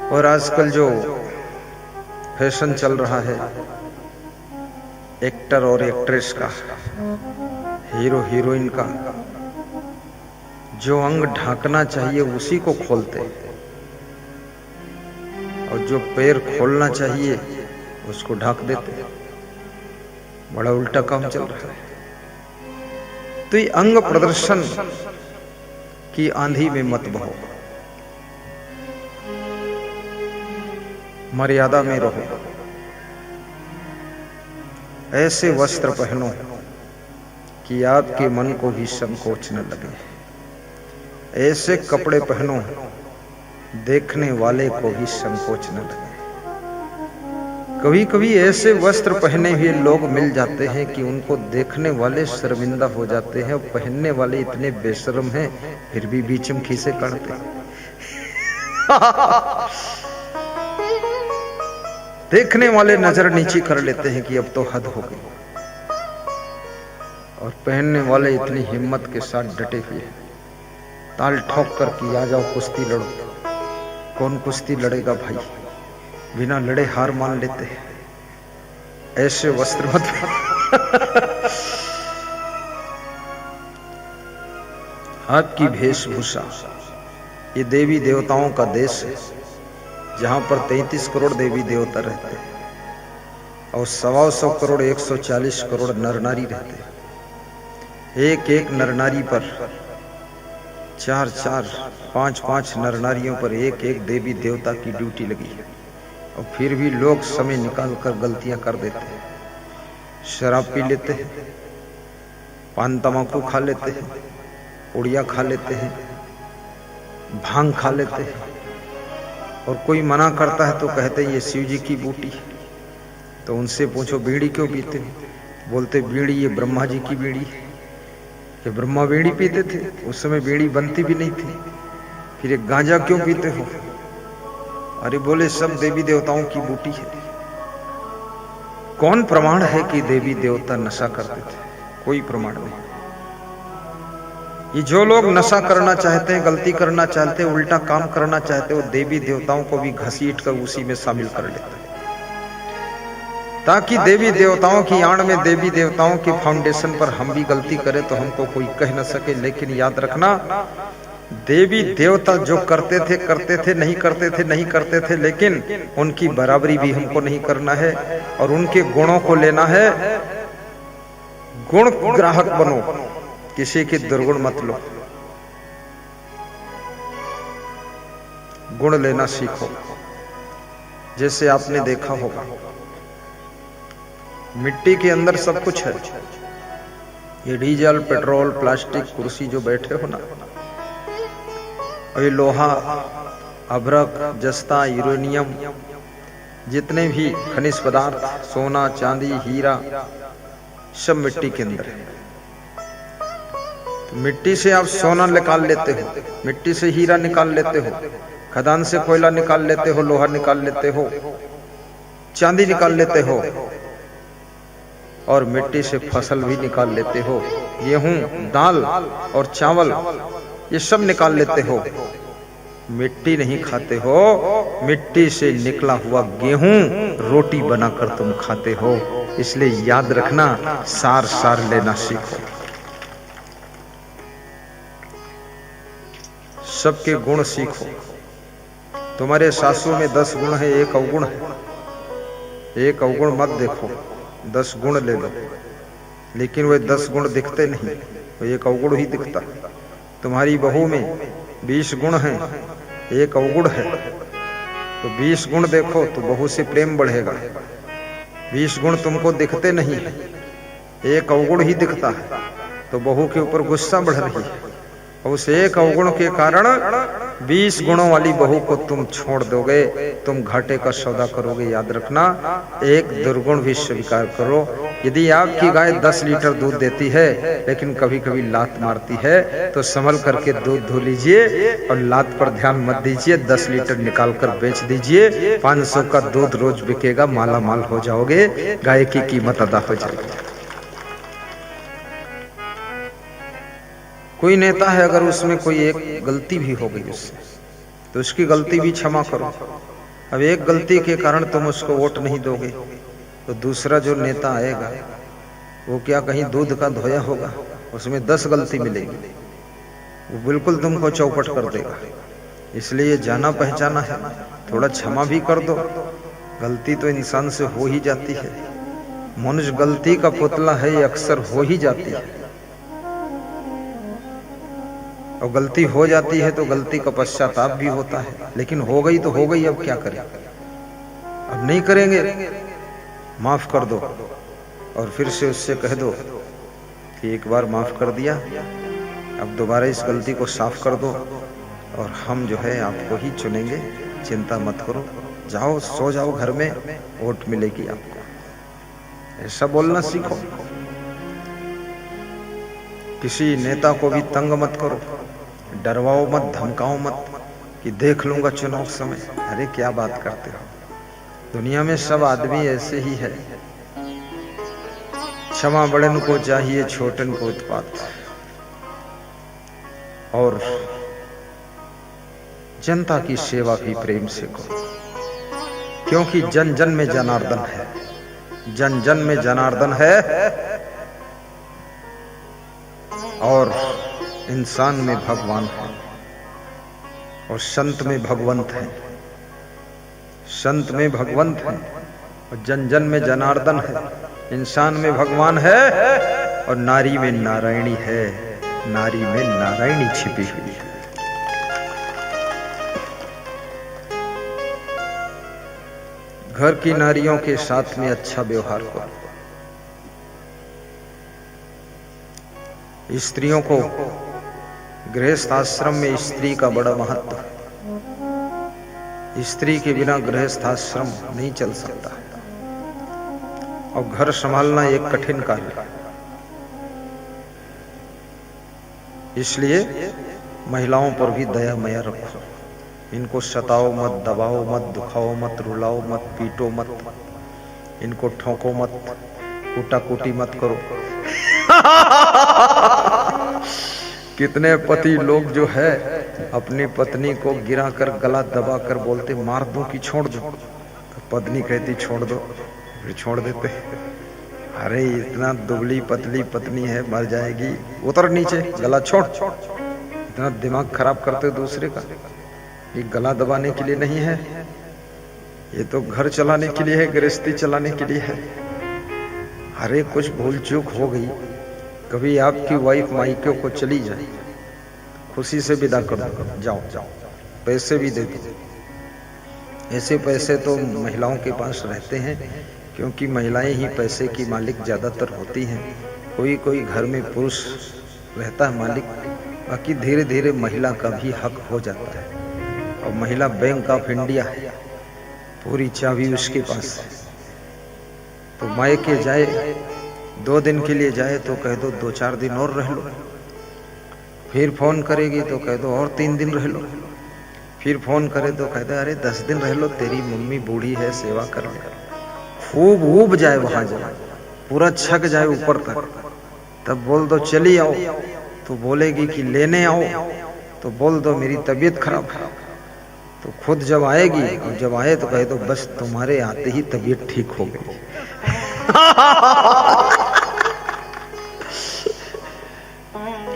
और आजकल जो फैशन चल रहा है एक्टर और एक्ट्रेस का, हीरो हीरोइन का, जो अंग ढांकना चाहिए उसी को खोलते और जो पैर खोलना चाहिए उसको ढांक देते। बड़ा उल्टा काम चल रहा है। तो ये अंग प्रदर्शन की आंधी में मत बहो, मर्यादा में रहो। ऐसे वस्त्र पहनो कि आपके मन को भी संकोच न लगे। ऐसे कपड़े पहनो देखने वाले को भी संकोच न लगे। कभी कभी ऐसे वस्त्र पहने हुए लोग मिल जाते हैं कि उनको देखने वाले शर्मिंदा हो जाते हैं, और पहनने वाले इतने बेशर्म हैं फिर भी बीचम खीसे काटते हैं। देखने वाले नजर नीची कर लेते हैं कि अब तो हद हो गई, और पहनने वाले इतनी हिम्मत के साथ डटे हुए ताल ठोक कर कि आ जाओ कुश्ती लड़ो। कौन कुश्ती लड़ेगा भाई, बिना लड़े हार मान लेते हैं। ऐसे वस्त्र मत आपकी वेशभूषा, ये देवी देवताओं का देश है जहां पर 33 करोड़ देवी देवता रहते हैं और 125 करोड़ 140 करोड़ नर नारी रहते हैं। एक एक नर नारी पर 4-4, 5-5 नर नारियों पर एक एक देवी देवता की ड्यूटी लगी है, और फिर भी लोग समय निकाल कर गलतियां कर देते हैं। शराब पी लेते हैं, पान तमाकू खा लेते हैं, पुड़िया खा लेते हैं, भांग खा लेते हैं, और कोई मना करता है तो कहते हैं ये शिव जी की बूटी। तो उनसे पूछो बीड़ी क्यों पीते, बोलते बीड़ी ये ब्रह्मा जी की बीड़ी है। कि ब्रह्मा बीड़ी पीते थे, उस समय बीड़ी बनती भी नहीं थी। फिर एक गांजा क्यों पीते हो, अरे बोले सब देवी देवताओं की बूटी है। कौन प्रमाण है कि देवी देवता नशा करते थे? कोई प्रमाण नहीं। ये जो लोग नशा करना चाहते हैं, गलती करना चाहते हैं, उल्टा काम करना चाहते हैं, वो देवी देवताओं को भी घसीट कर उसी में शामिल कर लेते हैं, ताकि देवी देवताओं की आड़ में, देवी देवताओं के फाउंडेशन पर हम भी गलती करें तो हमको कोई कह न सके। लेकिन याद रखना, देवी देवता जो करते थे, नहीं करते थे, लेकिन उनकी बराबरी भी हमको नहीं करना है और उनके गुणों को लेना है। गुण ग्राहक बनो, किसी के दुर्गुण मत लो। गुण लेना सीखो। जैसे आपने देखा होगा मिट्टी के अंदर सब कुछ है। ये डीजल, पेट्रोल, प्लास्टिक, कुर्सी जो बैठे हो ना, और ये लोहा, अभ्रक, जस्ता, यूरेनियम, जितने भी खनिज पदार्थ, सोना, चांदी, हीरा, सब मिट्टी के अंदर है। तो मिट्टी से आप सोना निकाल लेते हो, मिट्टी से हीरा निकाल लेते हो, खदान से कोयला निकाल लेते हो, लोहा निकाल लेते हो, चांदी निकाल लेते हो, और मिट्टी से फसल भी निकाल लेते हो। गेहूं, दाल और चावल ये सब निकाल लेते हो। मिट्टी नहीं खाते हो, मिट्टी से निकला हुआ गेहूं रोटी बनाकर तुम खाते हो। इसलिए याद रखना, सार सार लेना सीखो। सबके गुण सीखो। तुम्हारे सासू में 10 गुण है, एक अवगुण है। एक अवगुण मत देखो, 10 गुण ले लो, लेकिन वे 10 गुण दिखते नहीं, वो एक अवगुण ही दिखता। तुम्हारी बहू में 20 गुण हैं, एक अवगुण है, तो 20 गुण देखो तो बहू से प्रेम बढ़ेगा। 20 गुण तुमको दिखते नहीं, एक अवगुण ही दिखता है, तो बहू के ऊपर गुस्सा बढ़ रही है। उस एक अवगुण के कारण 20 गुणों वाली बहू को तुम छोड़ दोगे, तुम घाटे का सौदा करोगे। याद रखना, एक दुर्गुण भी स्वीकार करो। यदि आपकी गाय 10 लीटर दूध देती है लेकिन कभी कभी लात मारती है, तो संभल करके दूध धो लीजिए और लात पर ध्यान मत दीजिए। 10 लीटर निकाल कर बेच दीजिए, 500 का दूध रोज बिकेगा, माला माल हो जाओगे, गाय की कीमत अदा हो जाएगी। कोई नेता है, अगर उसमें कोई एक गलती भी हो गई उससे, तो उसकी गलती भी क्षमा करो। अब एक गलती के कारण तुम उसको वोट नहीं दोगे तो दूसरा जो नेता आएगा वो क्या कहीं दूध का धोया होगा, उसमें 10 गलती मिलेगी, वो बिल्कुल तुमको चौपट कर देगा। इसलिए जाना पहचाना है, थोड़ा क्षमा भी कर दो। गलती तो इंसान से हो ही जाती है, मनुष्य गलती का पुतला है, ये अक्सर हो ही जाती है। और गलती हो जाती है तो गलती का पश्चाताप भी होता है, लेकिन हो गई तो हो गई, अब क्या करें, अब नहीं करेंगे, माफ कर दो। और फिर से उससे कह दो कि एक बार माफ कर दिया, अब दोबारा इस गलती को साफ कर दो और हम जो है आपको ही चुनेंगे, चिंता मत करो, जाओ सो जाओ घर में, वोट मिलेगी आपको। ऐसा बोलना सीखो। किसी नेता को भी तंग मत करो, डरवाओ मत, धमकाओ मत कि देख लूंगा चुनाव समय। अरे क्या बात करते हो, दुनिया में सब आदमी ऐसे ही है। क्षमा बड़न को चाहिए, छोटन को उत्पात, और जनता की सेवा भी प्रेम से करो, क्योंकि जन जन में जनार्दन है, जन जन में जनार्दन है, और इंसान में भगवान है, और संत में भगवंत है, संत में भगवंत है, और जन जन में जनार्दन है, इंसान में भगवान है, और नारी में नारायणी है, नारी में नारायणी छिपी हुई है। घर की नारियों के साथ में अच्छा व्यवहार करो। स्त्रियों को गृहस्थ आश्रम में स्त्री का बड़ा महत्व है। स्त्री के बिना गृहस्थ आश्रम नहीं चल सकता, और घर संभालना एक कठिन कार्य है। इसलिए महिलाओं पर भी दया मया रखो, इनको सताओ मत, दबाओ मत, दुखाओ मत, रुलाओ मत, पीटो मत, इनको ठोको मत, कूटा-कूटी मत करो। कितने पति लोग जो है अपनी पत्नी को गिराकर गला दबाकर बोलते मार दूं कि छोड़ दूं, तो पत्नी कहती छोड़ दो, फिर छोड़ देते। अरे इतना दुबली पतली पत्नी है, मर जाएगी, उतर नीचे, गला छोड़। इतना दिमाग खराब करते दूसरे का, ये गला दबाने के लिए नहीं है, ये तो घर चलाने के लिए है, गृहस्थी चलाने के लिए है। अरे कुछ भूल चूक हो गई, कभी आपकी वाइफ मायके को चली जाए, खुशी से विदा कर दो, जाओ जाओ, पैसे भी दे दो। ऐसे पैसे तो महिलाओं के पास रहते हैं, क्योंकि महिलाएं ही पैसे की मालिक ज्यादातर होती हैं। कोई कोई घर में पुरुष रहता है मालिक, बाकी धीरे धीरे महिला का भी हक हो जाता है। और महिला बैंक ऑफ इंडिया है, पूरी चाबी उसके पास है। तो मायके जाए, 2 दिन के लिए जाए तो कह दो 2-4 दिन और रह लो, फिर फोन करेगी तो कह दो और 3 दिन रह लो, फिर फोन करे तो कह दो अरे 10 दिन रह लो, तेरी मम्मी बूढ़ी है, सेवा कर ले। खूब ऊब जाए, वहां जाए, पूरा छक जाए ऊपर तक, तब बोल दो चली आओ, तो बोलेगी कि लेने आओ, तो बोल दो मेरी तबीयत खराब है। तो खुद जब आएगी, और जब आए तो कह दो बस तुम्हारे आते ही तबीयत ठीक हो गई।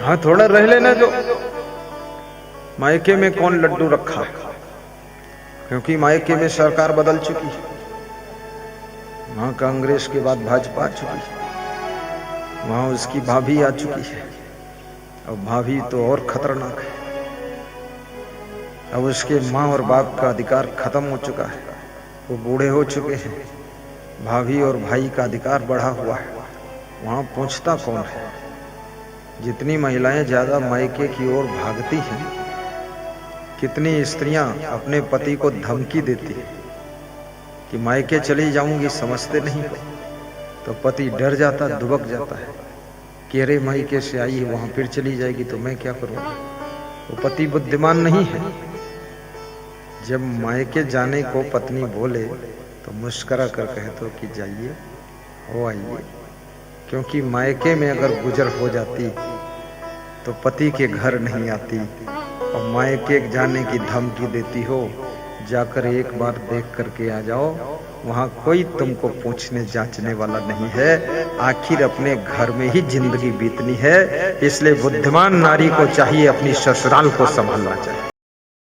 हाँ थोड़ा रह लेना दो। मायके में कौन लड्डू रखा, क्योंकि मायके में सरकार बदल चुकी है, वहां कांग्रेस के बाद भाजपा आ चुकी है, वहां उसकी भाभी आ चुकी है, और भाभी तो और खतरनाक है। अब उसके माँ और बाप का अधिकार खत्म हो चुका है, वो बूढ़े हो चुके हैं, भाभी और भाई का अधिकार बढ़ा हुआ है। वहां पूछता कौन है? जितनी महिलाएं ज्यादा मायके की ओर भागती हैं, कितनी स्त्रियां अपने पति को धमकी देती है कि मायके चली जाऊंगी, समझते नहीं हो। तो पति डर जाता, दुबक जाता है कि अरे मायके से आई है, वहां फिर चली जाएगी तो मैं क्या करूंगा। वो पति बुद्धिमान नहीं है। जब मायके जाने को पत्नी बोले तो मुस्कुरा कर कह दो कि जाइए, हो आइए, क्योंकि मायके में अगर गुजर हो जाती तो पति के घर नहीं आती, और मायके जाने की धमकी देती हो, जाकर एक बार देख करके आ जाओ, वहां कोई तुमको पूछने जांचने वाला नहीं है। आखिर अपने घर में ही जिंदगी बीतनी है, इसलिए बुद्धिमान नारी को चाहिए अपनी ससुराल को संभालना चाहिए।